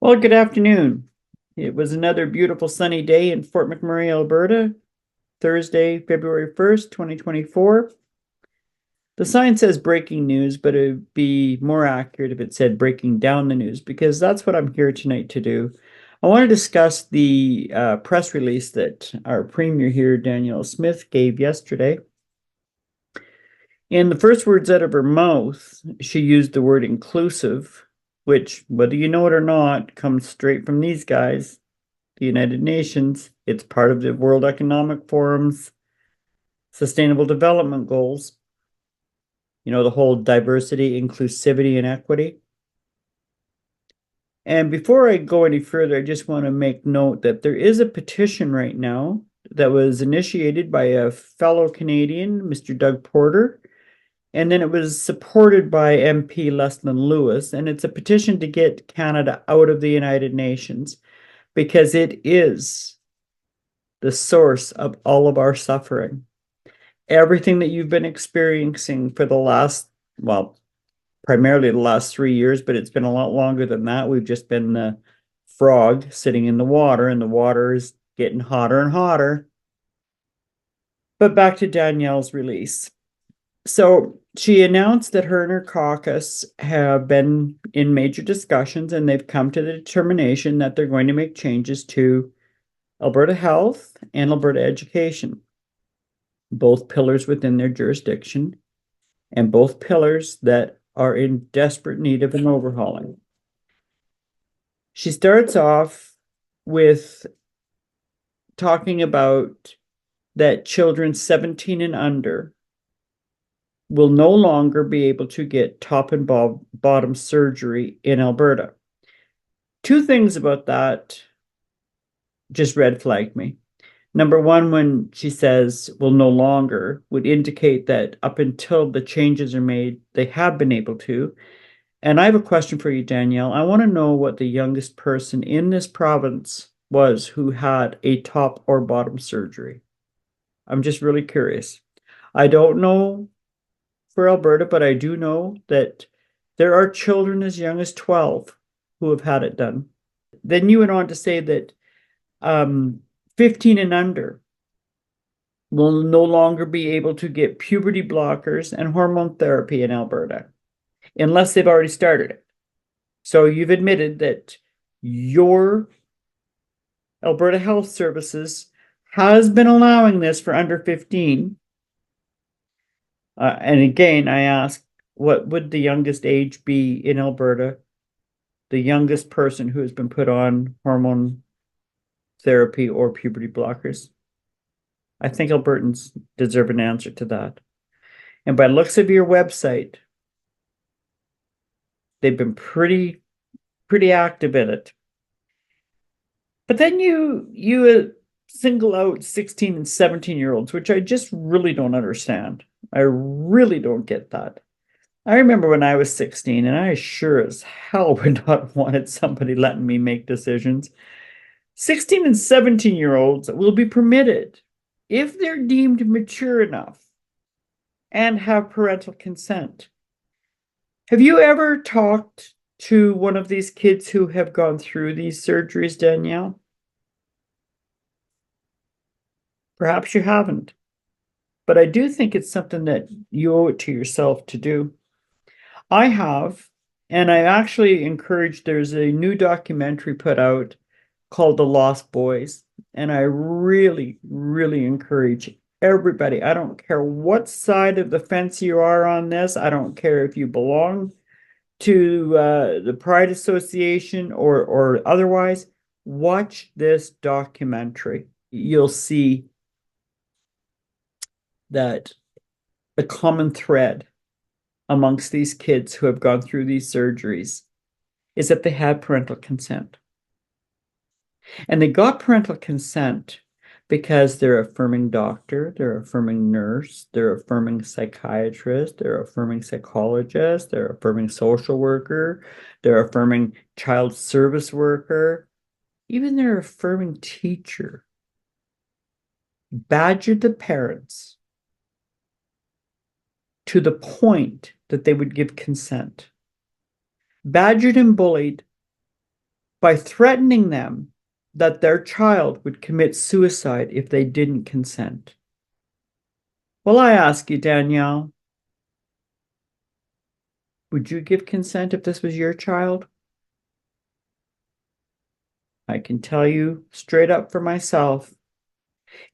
Well, good afternoon. It was another beautiful sunny day in Fort McMurray, Alberta, Thursday, February 1st, 2024. The sign says breaking news, but it would be more accurate if it said breaking down the news, because that's what I'm here tonight to do. I want to discuss the press release that our Premier here, Danielle Smith, gave yesterday. In the first words out of her mouth, she used the word inclusive, which, whether you know it or not, comes straight from these guys, the United Nations. It's part of the World Economic Forum's Sustainable Development Goals. You know, the whole diversity, inclusivity, and equity. And before I go any further, I just want to make note that there is a petition right now that was initiated by a fellow Canadian, Mr. Doug Porter, and then it was supported by MP Leslyn Lewis, and it's a petition to get Canada out of the United Nations because it is the source of all of our suffering. Everything that you've been experiencing for the last, well, primarily the last 3 years, but it's been a lot longer than that. We've just been the frog sitting in the water, and the water is getting hotter and hotter. But back to Danielle's release. So she announced that her and her caucus have been in major discussions, and they've come to the determination that they're going to make changes to Alberta Health and Alberta Education, both pillars within their jurisdiction, and both pillars that are in desperate need of an overhauling. She starts off with talking about that children 17 and under will no longer be able to get top and bottom surgery in Alberta. Two things about that just red flagged me. Number one, when she says will no longer, would indicate that up until the changes are made, they have been able to. And I have a question for you, Danielle. I want to know what the youngest person in this province was who had a top or bottom surgery. I'm just really curious. I don't know for Alberta, but I do know that there are children as young as 12 who have had it done. Then you went on to say that 15 and under will no longer be able to get puberty blockers and hormone therapy in Alberta unless they've already started it. So you've admitted that your Alberta Health Services has been allowing this for under 15. And again, I ask, what would the youngest age be in Alberta? The youngest person who has been put on hormone therapy or puberty blockers? I think Albertans deserve an answer to that. And by looks of your website, they've been pretty active in it. But then you single out 16 and 17-year-olds, which I just really don't understand. I really don't get that. I remember when I was 16, and I sure as hell would not wanted somebody letting me make decisions. 16 and 17-year-olds will be permitted, if they're deemed mature enough and have parental consent. Have you ever talked to one of these kids who have gone through these surgeries, Danielle? Perhaps you haven't, but I do think it's something that you owe it to yourself to do. I have, and I actually encourage, there's a new documentary put out called The Lost Boys, and I really encourage everybody. I don't care what side of the fence you are on this. I don't care if you belong to the Pride Association or otherwise. Watch this documentary. You'll see that the common thread amongst these kids who have gone through these surgeries is that they had parental consent. And they got parental consent because they're affirming doctor, they're affirming nurse, they're affirming psychiatrist, they're affirming psychologist, they're affirming social worker, they're affirming child service worker, even they're affirming teacher. Badgered the parents to the point that they would give consent. Badgered and bullied by threatening them that their child would commit suicide if they didn't consent. Well, I ask you, Danielle, would you give consent if this was your child? I can tell you straight up for myself,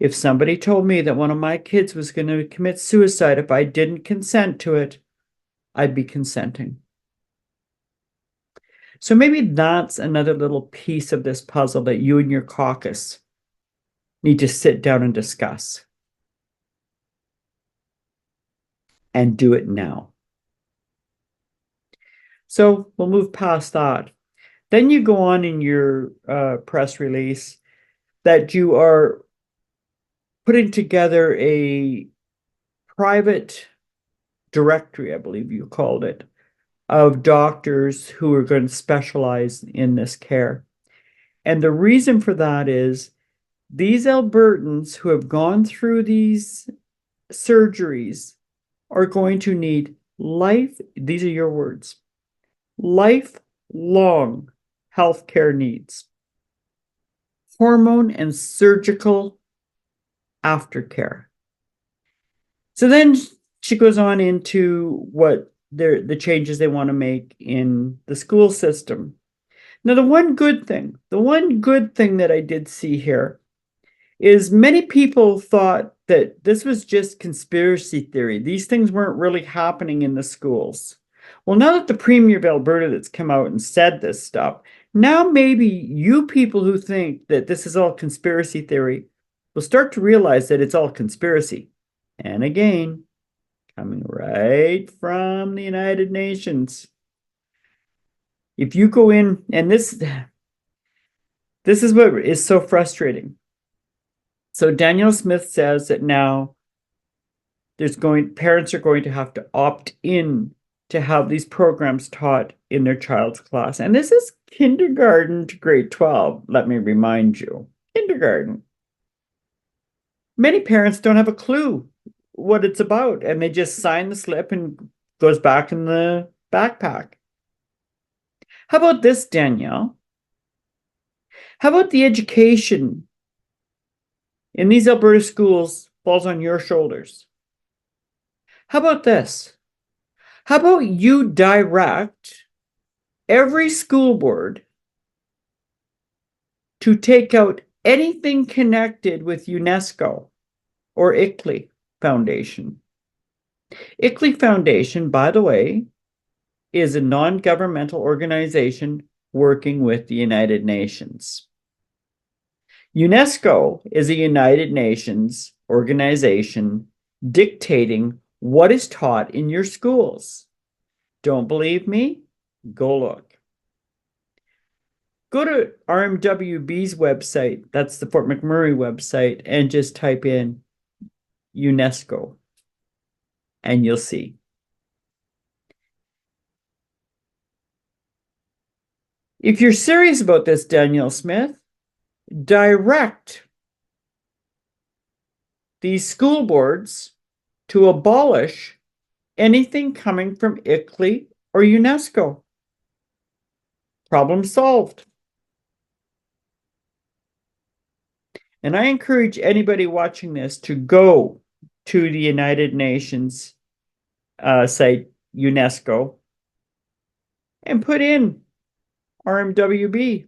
if somebody told me that one of my kids was going to commit suicide if I didn't consent to it, I'd be consenting. So maybe that's another little piece of this puzzle that you and your caucus need to sit down and discuss. And do it now. So we'll move past that. Then you go on in your press release that you are putting together a private directory, I believe you called it, of doctors who are going to specialize in this care. And the reason for that is these Albertans who have gone through these surgeries are going to need these are your words, lifelong healthcare needs, hormone and surgical aftercare. So then she goes on into what the changes they want to make in the school system. Now, the one good thing that I did see here is many people thought that this was just conspiracy theory. These things weren't really happening in the schools. Well, now that the Premier of Alberta that's come out and said this stuff, now maybe you people who think that this is all conspiracy theory will start to realize that it's all conspiracy. And again, coming right from the United Nations. If you go in, and this is what is so frustrating. So Danielle Smith says that now parents are going to have to opt in to have these programs taught in their child's class. And this is kindergarten to grade 12, let me remind you. Kindergarten. Many parents don't have a clue what it's about, and they just sign the slip and goes back in the backpack. How about this, Danielle? How about the education in these Alberta schools falls on your shoulders? How about this? How about you direct every school board to take out anything connected with UNESCO or ICLEI Foundation? ICLEI Foundation, by the way, is a non-governmental organization working with the United Nations. UNESCO is a United Nations organization dictating what is taught in your schools. Don't believe me? Go look. Go to RMWB's website, that's the Fort McMurray website, and just type in UNESCO, and you'll see. If you're serious about this, Danielle Smith, direct these school boards to abolish anything coming from ICLEI or UNESCO. Problem solved. And I encourage anybody watching this to go to the United Nations site, UNESCO, and put in RMWB,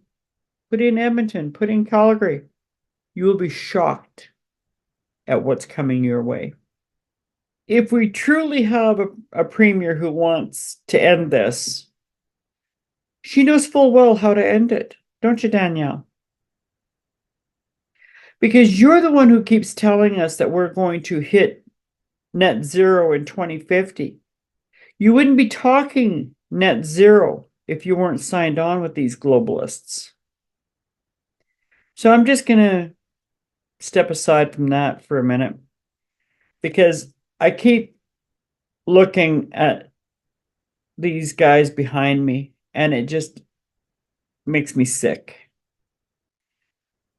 put in Edmonton, put in Calgary. You will be shocked at what's coming your way. If we truly have a premier who wants to end this, she knows full well how to end it, don't you, Danielle? Because you're the one who keeps telling us that we're going to hit net zero in 2050. You wouldn't be talking net zero if you weren't signed on with these globalists. So I'm just going to step aside from that for a minute, because I keep looking at these guys behind me and it just makes me sick.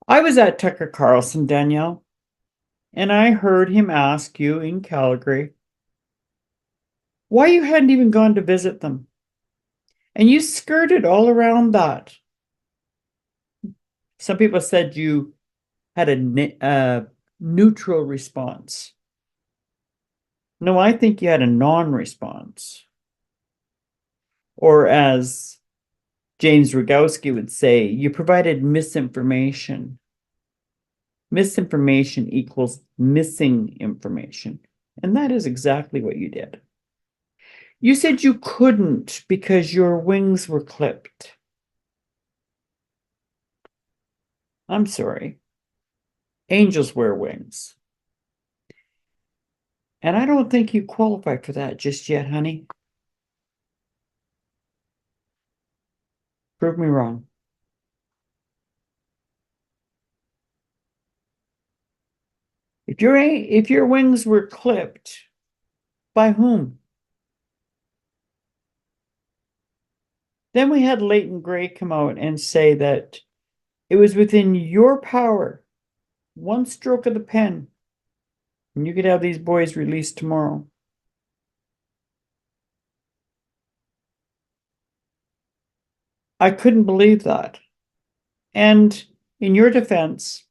I was at Tucker Carlson, Danielle, and I heard him ask you in Calgary why you hadn't even gone to visit them. And you skirted all around that. Some people said you had a neutral response. No, I think you had a non-response. Or as James Rogowski would say, you provided misinformation. Misinformation equals missing information. And that is exactly what you did. You said you couldn't because your wings were clipped. I'm sorry. Angels wear wings. And I don't think you qualify for that just yet, honey. Prove me wrong. If your wings were clipped, by whom? Then we had Leighton Gray come out and say that it was within your power, one stroke of the pen, and you could have these boys released tomorrow. I couldn't believe that. And in your defense,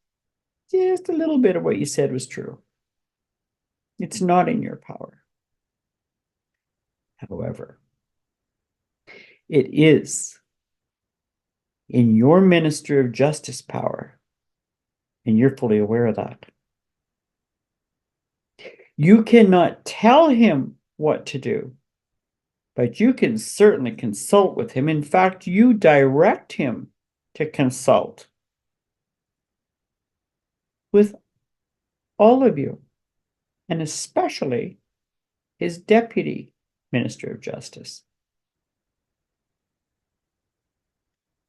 just a little bit of what you said was true. It's not in your power. However, it is in your Minister of Justice power, and you're fully aware of that. You cannot tell him what to do, but you can certainly consult with him. In fact, you direct him to consult with all of you, and especially his Deputy Minister of Justice.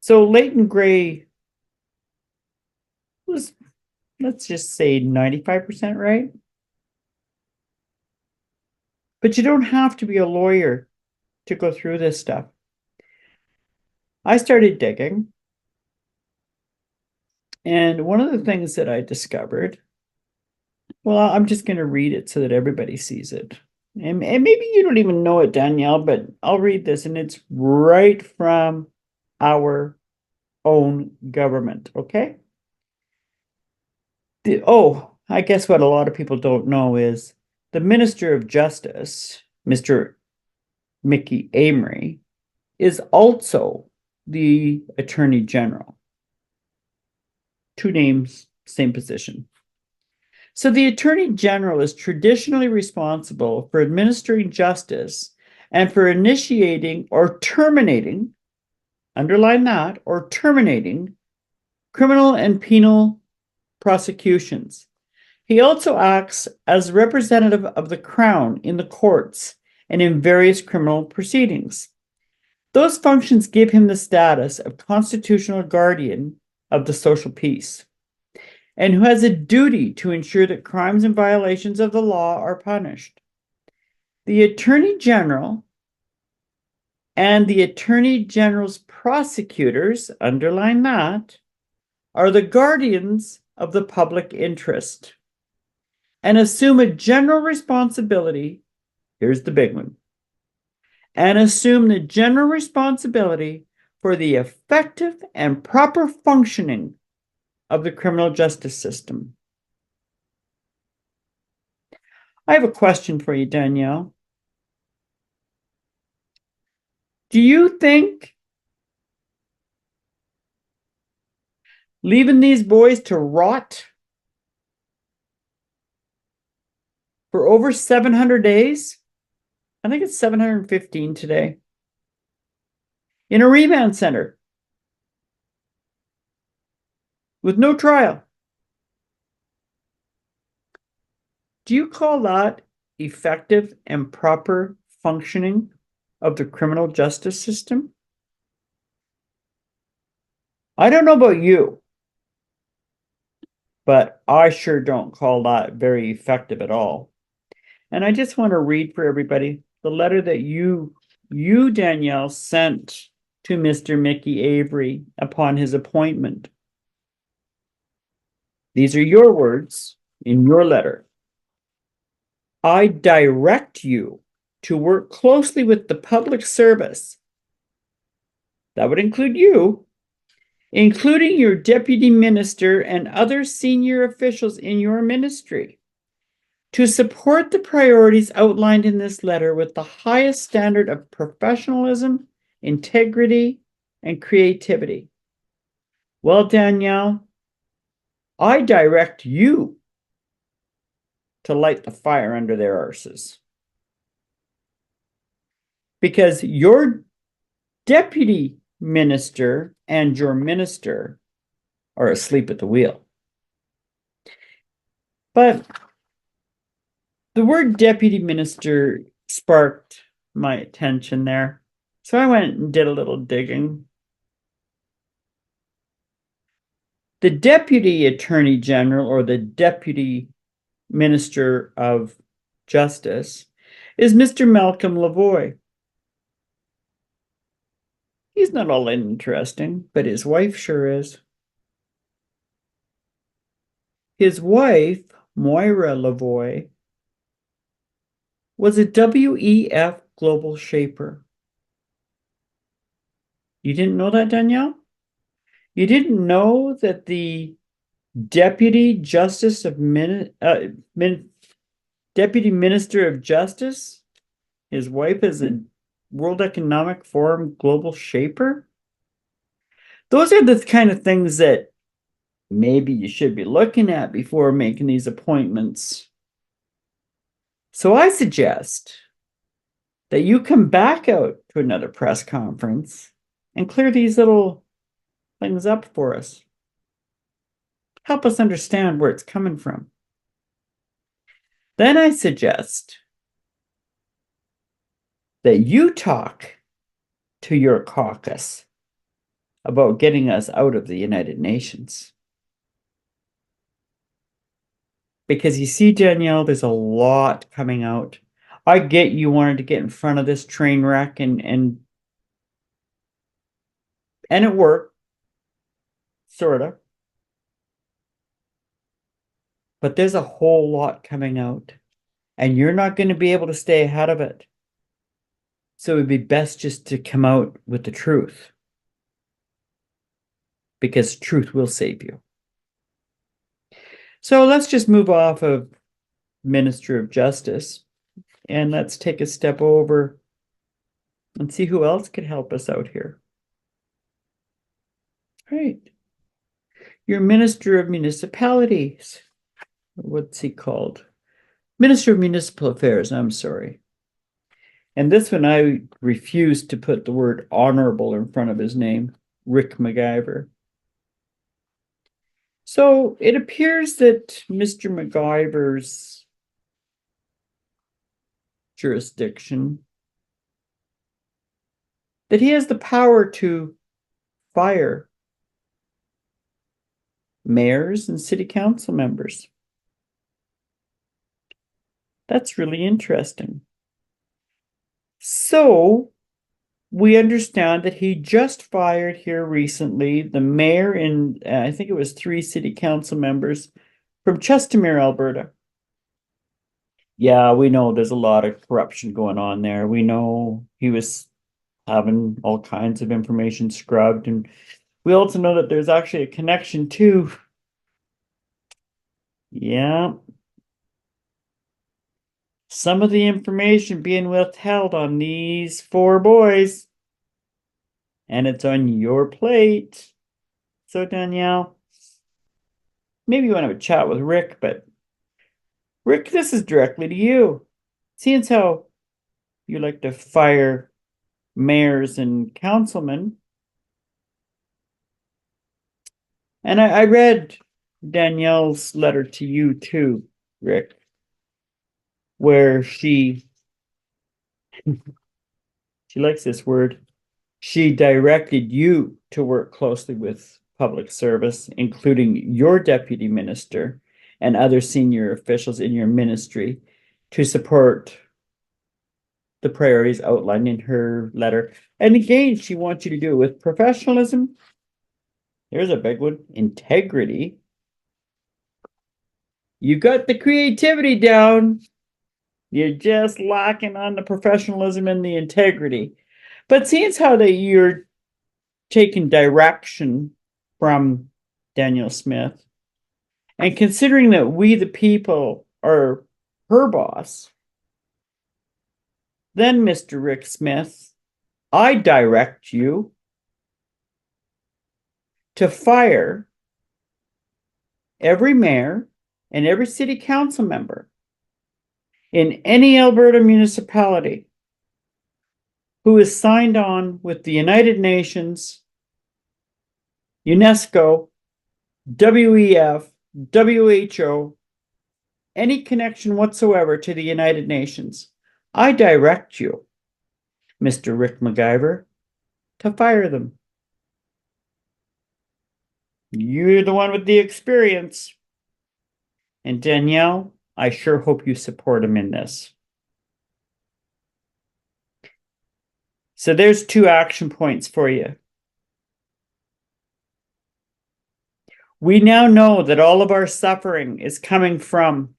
So Leighton Gray was, let's just say, 95% right. But you don't have to be a lawyer to go through this stuff. I started digging. And one of the things that I discovered, well, I'm just going to read it so that everybody sees it. And maybe you don't even know it, Danielle, but I'll read this, and it's right from our own government, okay? I guess what a lot of people don't know is the Minister of Justice, Mr. Mickey Amory, is also the Attorney General. Two names, same position. So the Attorney General is traditionally responsible for administering justice and for initiating or terminating, underline that, or terminating criminal and penal prosecutions. He also acts as representative of the Crown in the courts and in various criminal proceedings. Those functions give him the status of constitutional guardian of the social peace, and who has a duty to ensure that crimes and violations of the law are punished. The Attorney General and the Attorney General's prosecutors, underline that, are the guardians of the public interest and assume a general responsibility, here's the big one, and assume the general responsibility for the effective and proper functioning of the criminal justice system. I have a question for you, Danielle. Do you think leaving these boys to rot for over 700 days? I think it's 715 today. In a remand center with no trial. Do you call that effective and proper functioning of the criminal justice system? I don't know about you, but I sure don't call that very effective at all. And I just want to read for everybody the letter that you, Danielle, sent to Mr. Mickey Avery upon his appointment. These are your words in your letter. I direct you to work closely with the public service, that would include you, including your deputy minister and other senior officials in your ministry, to support the priorities outlined in this letter with the highest standard of professionalism, integrity, and creativity. Well, Danielle, I direct you to light the fire under their arses. Because your deputy minister and your minister are asleep at the wheel. But the word deputy minister sparked my attention there. So I went and did a little digging. The deputy attorney general, or the deputy minister of justice, is Mr. Malcolm Lavoie. He's not all that interesting, but his wife sure is. His wife, Moira Lavoie, was a WEF global shaper. You didn't know that, Danielle? You didn't know that the Deputy Justice of Deputy Minister of Justice, his wife is a World Economic Forum global shaper? Those are the kind of things that maybe you should be looking at before making these appointments. So I suggest that you come back out to another press conference and clear these little things up for us. Help us understand where it's coming from. Then I suggest that you talk to your caucus about getting us out of the United Nations. Because you see, Danielle, there's a lot coming out. I get you wanted to get in front of this train wreck and it worked, sort of. But there's a whole lot coming out, and you're not going to be able to stay ahead of it. So it would be best just to come out with the truth, because truth will save you. So let's just move off of Minister of Justice, and let's take a step over and see who else could help us out here. All right. Your Minister of Municipalities. What's he called? Minister of Municipal Affairs, I'm sorry. And this one I refused to put the word honorable in front of his name, Rick MacGyver. So it appears that Mr. MacGyver's jurisdiction, that he has the power to fire mayors and city council members. That's really interesting. So we understand that he just fired here recently the mayor and I think it was 3 city council members from Chestermere, Alberta. Yeah, we know there's a lot of corruption going on there. We know he was having all kinds of information scrubbed, and we also know that there's actually a connection to, yeah, some of the information being withheld on these 4 boys. And it's on your plate. So Danielle, maybe you want to have a chat with Rick, but Rick, this is directly to you. Seeing as how you like to fire mayors and councilmen. And I read Danielle's letter to you too, Rick, where she likes this word. She directed you to work closely with public service, including your deputy minister and other senior officials in your ministry, to support the priorities outlined in her letter. And again, she wants you to do it with professionalism. Here's a big one: integrity. You got the creativity down. You're just lacking on the professionalism and the integrity. But seeing as how that you're taking direction from Danielle Smith. And considering that we, the people, are her boss, then, Mr. Rick Smith, I direct you to fire every mayor and every city council member in any Alberta municipality who is signed on with the United Nations, UNESCO, WEF, WHO, any connection whatsoever to the United Nations. I direct you, Mr. Rick MacGyver, to fire them. You're the one with the experience. And Danielle, I sure hope you support him in this. So there's 2 action points for you. We now know that all of our suffering is coming from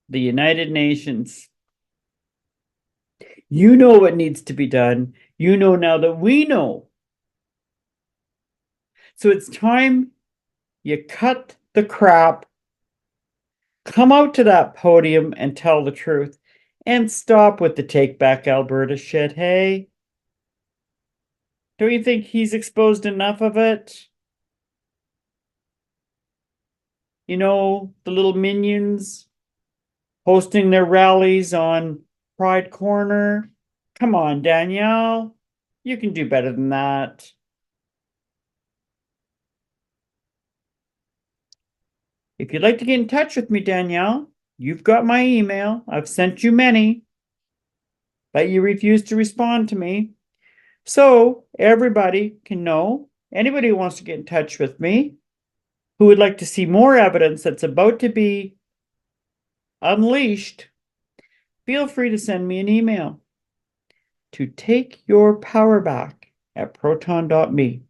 the United Nations. You know what needs to be done. You know now that we know. So it's time you cut the crap, come out to that podium and tell the truth, and stop with the Take Back Alberta shit, hey? Don't you think he's exposed enough of it? You know, the little minions hosting their rallies on Pride Corner. Come on, Danielle. You can do better than that. If you'd like to get in touch with me, Danielle, you've got my email. I've sent you many, but you refuse to respond to me. So everybody can know, anybody who wants to get in touch with me, who would like to see more evidence that's about to be unleashed, feel free to send me an email to takeyourpowerback@proton.me.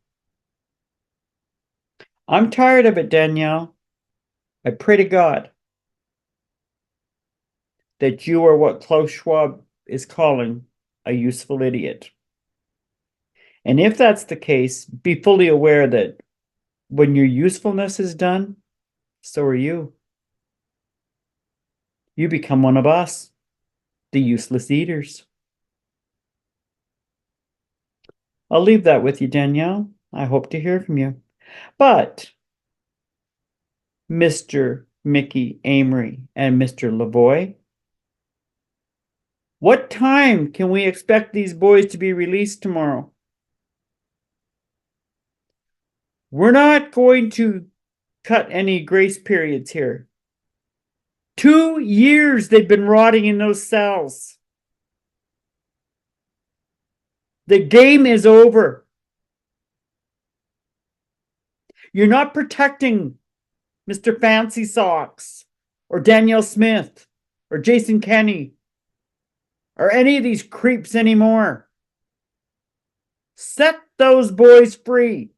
I'm tired of it, Danielle. I pray to God that you are what Klaus Schwab is calling a useful idiot. And if that's the case, be fully aware that when your usefulness is done, so are you. You become one of us, the useless eaters. I'll leave that with you, Danielle. I hope to hear from you. But Mr. Mickey Amory and Mr. Lavoie, what time can we expect these boys to be released tomorrow? We're not going to cut any grace periods here. 2 years they've been rotting in those cells. The game is over. You're not protecting Mr. Fancy Socks or Danielle Smith or Jason Kenney or any of these creeps anymore. Set those boys free.